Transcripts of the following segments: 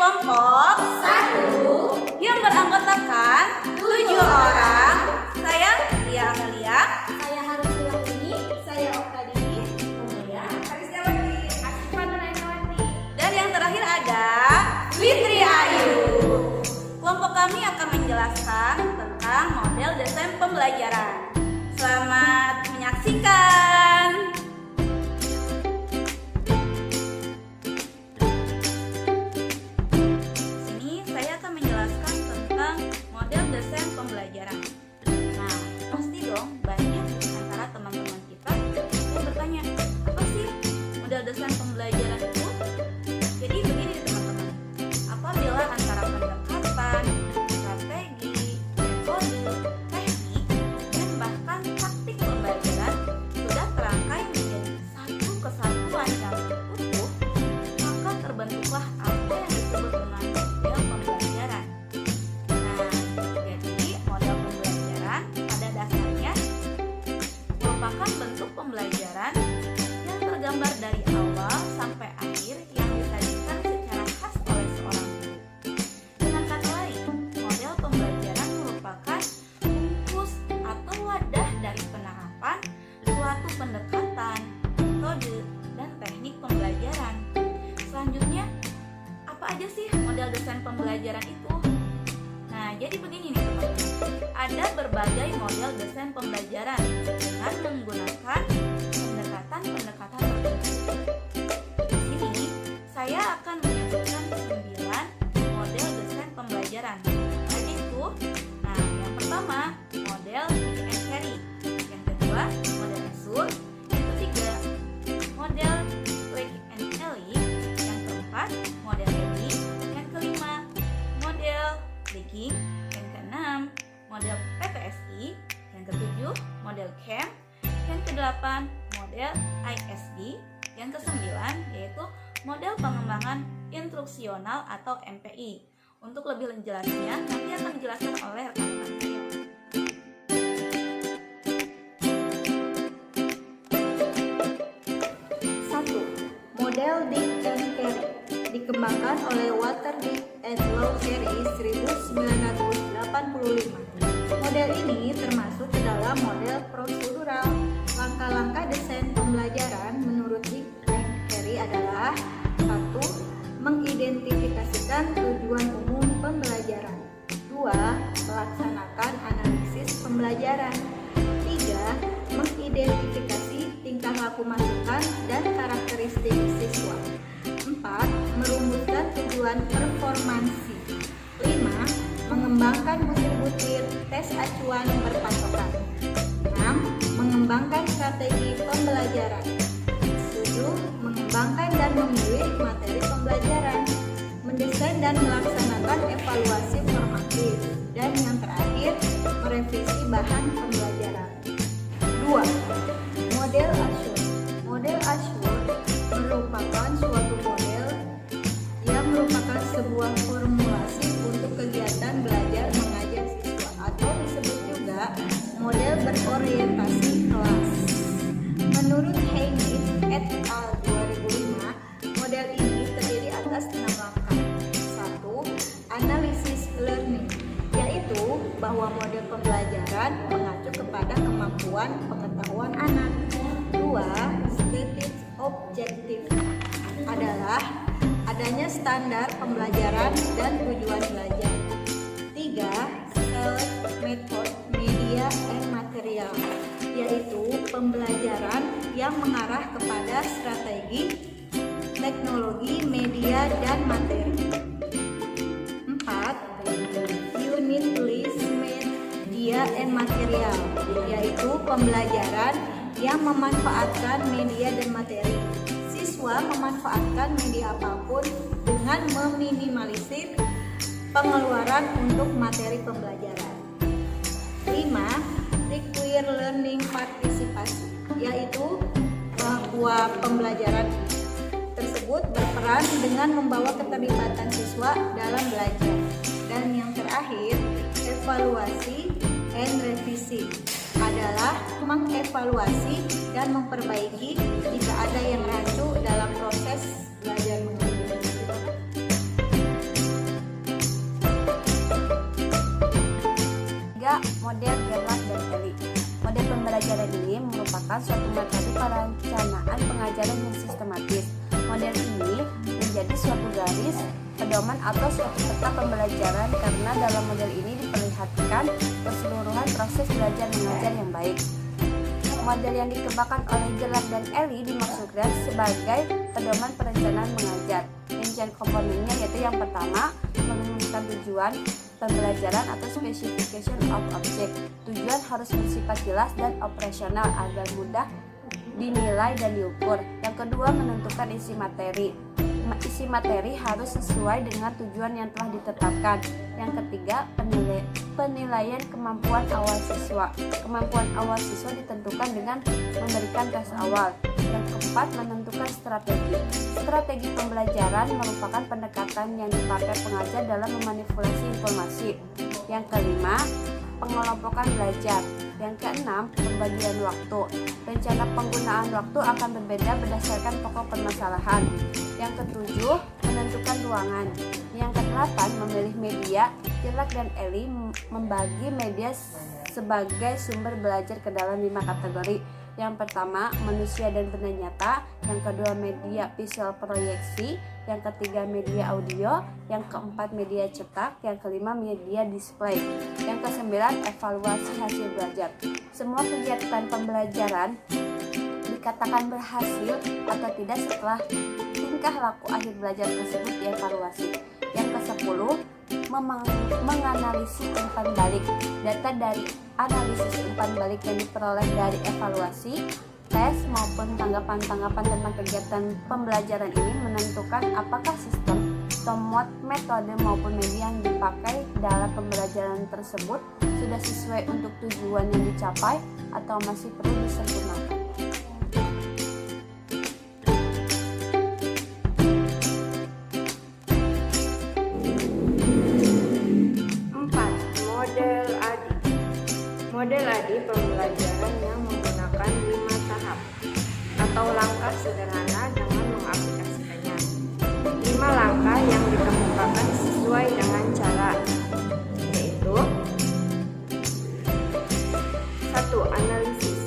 kelompok 1 yang beranggotakan 7 orang. Saya Ria Amelia, Saya Harus Ini, saya Oktadini, ya. Harisdawati, Asifan Nurainawati. dan yang terakhir ada Fitri Ayu. Kelompok kami akan menjelaskan tentang model desain pembelajaran. Selamat menyaksikan. Sini saya akan menjelaskan tentang model desain pembelajaran. Nah, pasti dong banyak antara teman-teman kita yang bertanya, apa sih model desain pembelajaran itu? Jadi begini teman-teman, apabila antara pendekatan, strategi, metode, teknik, dan bahkan taktik pembelajaran sudah terangkai menjadi satu kesatuan yang utuh, maka terbentuklah apa yang disebut dengan model pembelajaran. Nah, jadi model pembelajaran pada dasarnya merupakan bentuk pembelajaran yang tergambar dari awal sampai akhir yang disajikan secara khas oleh seorang guru. Dengan kata lain, model pembelajaran merupakan bungkus atau wadah dari penerapan suatu pendekatan, metode, dan teknik pembelajaran. Selanjutnya, apa aja sih model desain pembelajaran itu? Nah, jadi begini nih teman-teman. Ada berbagai model desain pembelajaran dengan menggunakan pendekatan-pendekatan tertentu. Di sini, saya akan menyebutkan 9 model desain pembelajaran. Tadi itu, nah yang pertama, model Pick and Carry. Yang kedua, model Asur. Yang ketiga, model Wake and Ellie. Yang keempat, model Ellie. Yang kelima, model Breaking. Yang keenam, model PPSI. Yang ketujuh, model CAM. Yang kedelapan, model ISD. Yang kesembilan, yaitu model pengembangan instruksional atau MPI. Untuk lebih jelasnya, nanti akan dijelaskan oleh rekan-rekan saya. Satu, model Dick and Carey dikembangkan oleh Walter Dick and Law Carey 1985. Model ini termasuk ke dalam model prosedural. Langkah-langkah desain pembelajaran menurut Dick and Carey adalah: 1. Mengidentifikasikan tujuan umum pembelajaran. 2. Melaksanakan analisis pembelajaran. 3. Mengidentifikasi tingkah laku masukan dan karakteristik siswa. 4. Merumuskan tujuan performansi. 5. Mengembangkan butir-butir tes acuan berpatokan. 6. Mengembangkan strategi pembelajaran. 7. Mengembangkan dan memilih materi pembelajaran. Mendesain dan melaksanakan evaluasi formatif. Dan yang terakhir, merevisi bahan pembelajaran. 2. Model Asur. Model Asur merupakan suatu model yang merupakan sebuah formulasi untuk kegiatan belajar mengajar siswa, atau disebut juga model berorientasi kelas. Menurut Heinrich et al. 2005, model ini terdiri atas 6 langkah. 1. Analisis learning, yaitu bahwa model pembelajaran mengacu kepada kemampuan pengetahuan anak. 2. Stated objective adalah adanya standar pembelajaran dan tujuan belajar. 3. Select method, media, and material, yaitu pembelajaran yang mengarah kepada strategi, teknologi, media, dan materi. 4. Unit list, media, and material, yaitu pembelajaran yang memanfaatkan media dan materi. Siswa memanfaatkan media apapun dengan meminimalisir pengeluaran untuk materi pembelajaran. 5. Require learning participasi, yaitu bahwa pembelajaran tersebut berperan dengan membawa keterlibatan siswa dalam belajar. Dan yang terakhir, evaluasi and revisi adalah mengevaluasi dan memperbaiki jika ada yang rancu dalam proses belajar mengajar. menggunakan suatu metode perencanaan pengajaran yang sistematis. Model ini menjadi suatu garis pedoman atau suatu peta pembelajaran karena dalam model ini diperlihatkan keseluruhan proses belajar mengajar yang baik. Model yang dikembangkan oleh Gerlach dan Ellie dimaksudkan sebagai pedoman perencanaan mengajar. Rincian komponennya yaitu yang pertama, merumuskan tujuan pembelajaran atau specification of object. Tujuan harus bersifat jelas dan operasional agar mudah dinilai dan diukur. Yang kedua, menentukan isi materi. Isi materi harus sesuai dengan tujuan yang telah ditetapkan. Yang ketiga, penilaian kemampuan awal siswa. Kemampuan awal siswa ditentukan dengan memberikan tes awal. Yang keempat, menentukan strategi. Strategi pembelajaran merupakan pendekatan yang dipakai pengajar dalam memanipulasi informasi. Yang kelima, pengelompokan belajar. Yang keenam, pembagian waktu. Rencana penggunaan waktu akan berbeda berdasarkan pokok permasalahan. Yang ketujuh, menentukan ruangan. Yang kedelapan, memilih media. Gerlach dan Ellie membagi media sebagai sumber belajar ke dalam 5 kategori. Yang pertama, manusia dan benda nyata. Yang kedua, media visual proyeksi. Yang ketiga, media audio. Yang keempat, media cetak. Yang kelima, media display. Yang kesembilan, evaluasi hasil belajar. Semua kegiatan pembelajaran dikatakan berhasil atau tidak setelah tingkah laku akhir belajar tersebut dievaluasi. Yang ke-10, menganalisis umpan balik. Data dari analisis umpan balik yang diperoleh dari evaluasi, tes maupun tanggapan-tanggapan tentang kegiatan pembelajaran ini menentukan apakah sistem atau metode maupun media yang dipakai dalam pembelajaran tersebut sudah sesuai untuk tujuan yang dicapai atau masih perlu disempurnakan. 4. Model ADI. Model ADI pembelajaran yang menggunakan 5 tahap atau langkah sederhana dengan mengaplikasikannya. 5 langkah yang dikemukakan sesuai dengan cara, yaitu 1. Analisis.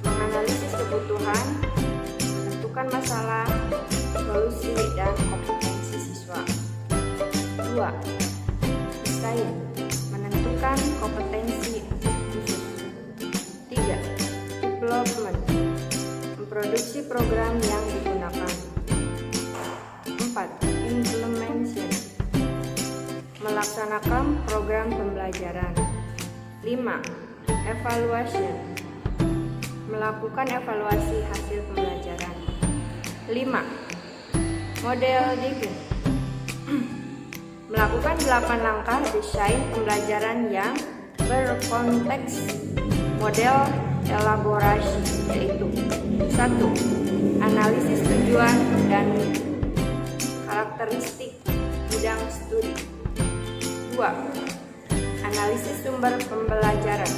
Menganalisis kebutuhan, menentukan masalah, solusi, dan kompetensi siswa. 2. Desain. Menentukan kompetensi khusus. 3. Development. Memproduksi program yang digunakan. 4. Implementation. Melaksanakan program pembelajaran. 5. Evaluation. Melakukan evaluasi hasil pembelajaran. 5. Model Design. Melakukan 8 langkah desain pembelajaran yang berkonteks model elaborasi, yaitu 1. Analisis tujuan dan karakteristik bidang studi. 2. Analisis sumber pembelajaran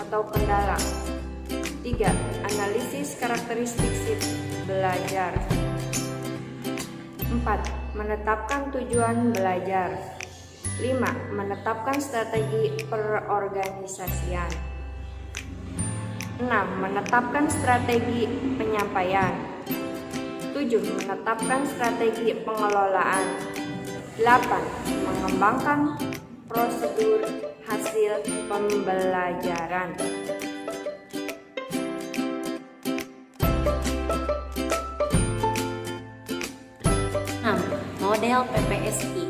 atau kendala. 3. Analisis karakteristik belajar. 4. Menetapkan tujuan belajar. 5. Menetapkan strategi perorganisasian. 6. Menetapkan strategi penyampaian. 7. Menetapkan strategi pengelolaan. 8. Mengembangkan prosedur hasil pembelajaran. 6. Model PPSI.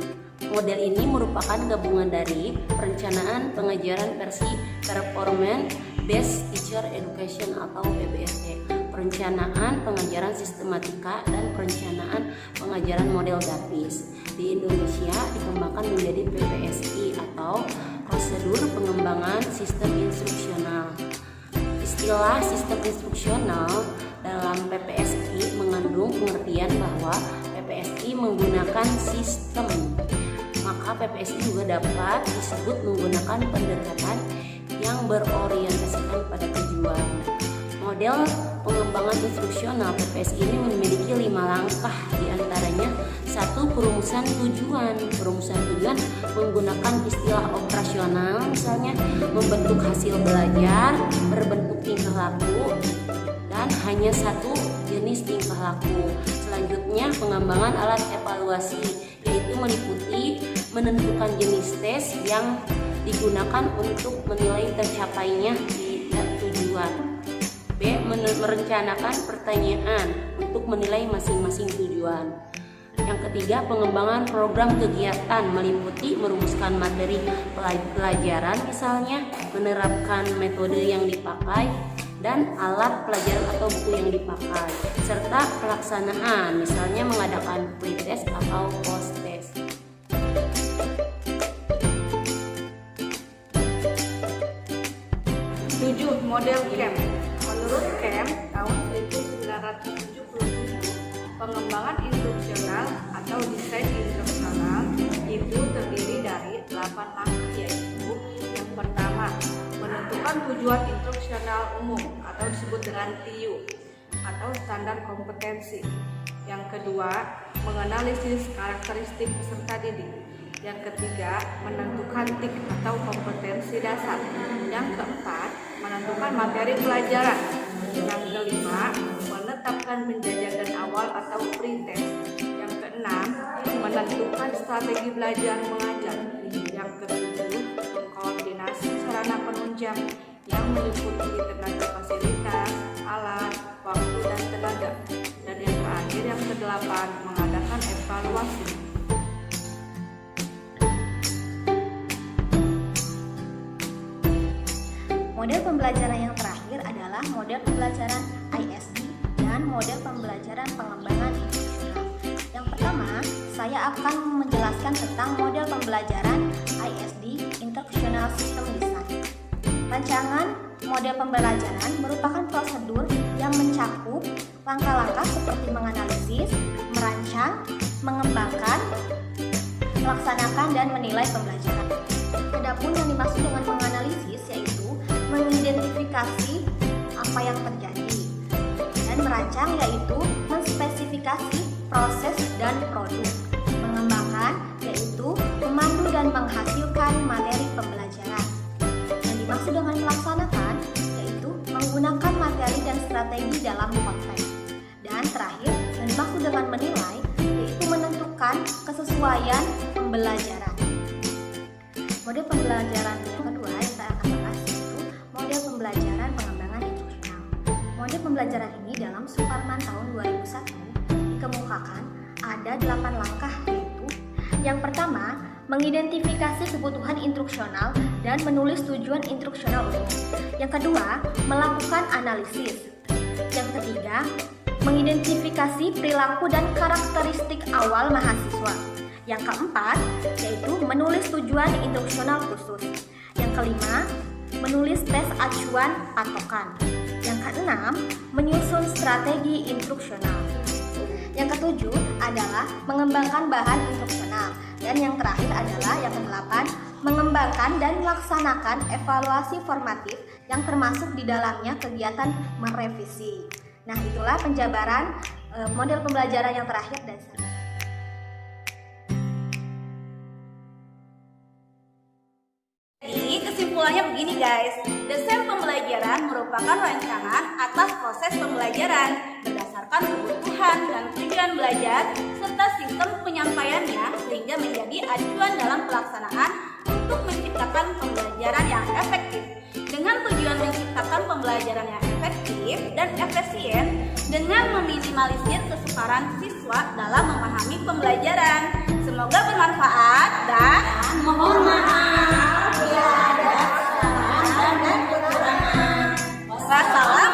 Model ini merupakan gabungan dari perencanaan pengajaran versi Performance Based Teacher Education atau PBSE, perencanaan pengajaran sistematika, dan perencanaan pengajaran model grafis. Di Indonesia dikembangkan menjadi PPSI atau Prosedur Pengembangan Sistem Instruksional. Istilah sistem instruksional dalam PPSI mengandung pengertian bahwa PPSI menggunakan sistem, maka PPSI juga dapat disebut menggunakan pendekatan yang berorientasikan pada tujuan. Model pengembangan instruksional PPSI ini memiliki 5 langkah, diantaranya 1. 1. Perumusan tujuan. Perumusan tujuan menggunakan istilah operasional, misalnya membentuk hasil belajar, berbentuk tingkah laku, dan hanya satu jenis tingkah laku. Selanjutnya, pengembangan alat evaluasi, yaitu meliputi menentukan jenis tes yang digunakan untuk menilai tercapainya tujuan. B. Merencanakan pertanyaan untuk menilai masing-masing tujuan. Yang ketiga, pengembangan program kegiatan meliputi merumuskan materi pelajaran, misalnya menerapkan metode yang dipakai dan alat pelajaran atau buku yang dipakai, serta pelaksanaan, misalnya mengadakan pretest atau post-test. Model CAM. Menurut CAM tahun 1977, pengembangan instruksional atau desain instruksional itu terdiri dari 8 langkah, yaitu yang pertama, menentukan tujuan instruksional umum atau disebut dengan TIU atau standar kompetensi. Yang kedua, menganalisis karakteristik peserta didik. Yang ketiga, menentukan TIK atau kompetensi dasar. Yang keempat, menentukan materi pelajaran. Yang kelima, menetapkan penjajakan awal atau pretest. Yang keenam, menentukan strategi belajar mengajar. Yang ketujuh, mengkoordinasi sarana penunjang yang meliputi tenaga fasilitas, alat, waktu, dan tenaga. Dan yang terakhir, yang kedelapan, mengadakan evaluasi. Model pembelajaran yang terakhir adalah model pembelajaran ISD dan model pembelajaran pengembangan instruksional. Yang pertama, saya akan menjelaskan tentang model pembelajaran ISD, Instructional System Design. Rancangan model pembelajaran merupakan prosedur yang mencakup langkah-langkah seperti menganalisis, merancang, mengembangkan, melaksanakan, dan menilai pembelajaran. Adapun yang dimaksud dengan menganalisis yaitu mengidentifikasi apa yang terjadi, dan merancang yaitu menspesifikasi proses dan produk, mengembangkan yaitu memandu dan menghasilkan materi pembelajaran. Yang dimaksud dengan melaksanakan yaitu menggunakan materi dan strategi dalam konteks. Dan terakhir, yang dimaksud dengan menilai yaitu menentukan kesesuaian pembelajaran. Model pembelajaran yang kedua yang saya akan bahas yaitu model pembelajaran pengembangan instruksional. Model pembelajaran ini dalam Suparman tahun 2001 dikemukakan ada 8 langkah, yaitu yang pertama, mengidentifikasi kebutuhan instruksional dan menulis tujuan instruksional umum. Yang kedua, melakukan analisis. Yang ketiga, mengidentifikasi perilaku dan karakteristik awal mahasiswa. Yang keempat, yaitu menulis tujuan instruksional khusus. Yang kelima, menulis tes acuan patokan. Yang keenam, menyusun strategi instruksional. Yang ketujuh adalah mengembangkan bahan instruksional. Dan yang terakhir adalah yang kedelapan, mengembangkan dan melaksanakan evaluasi formatif yang termasuk di dalamnya kegiatan merevisi. Nah, itulah penjabaran model pembelajaran yang terakhir dari saya. Kesimpulannya begini guys, desain pembelajaran merupakan rancangan atas proses pembelajaran berdasarkan kebutuhan dan tujuan belajar serta sistem penyampaiannya sehingga menjadi acuan dalam pelaksanaan untuk menciptakan pembelajaran yang efektif. Dengan tujuan menciptakan pembelajaran yang efektif dan efisien dengan meminimalisir kesukaran siswa dalam memahami pembelajaran. Semoga bermanfaat dan mohon maaf bila ada kesalahan dan kekurangan. Wassalam.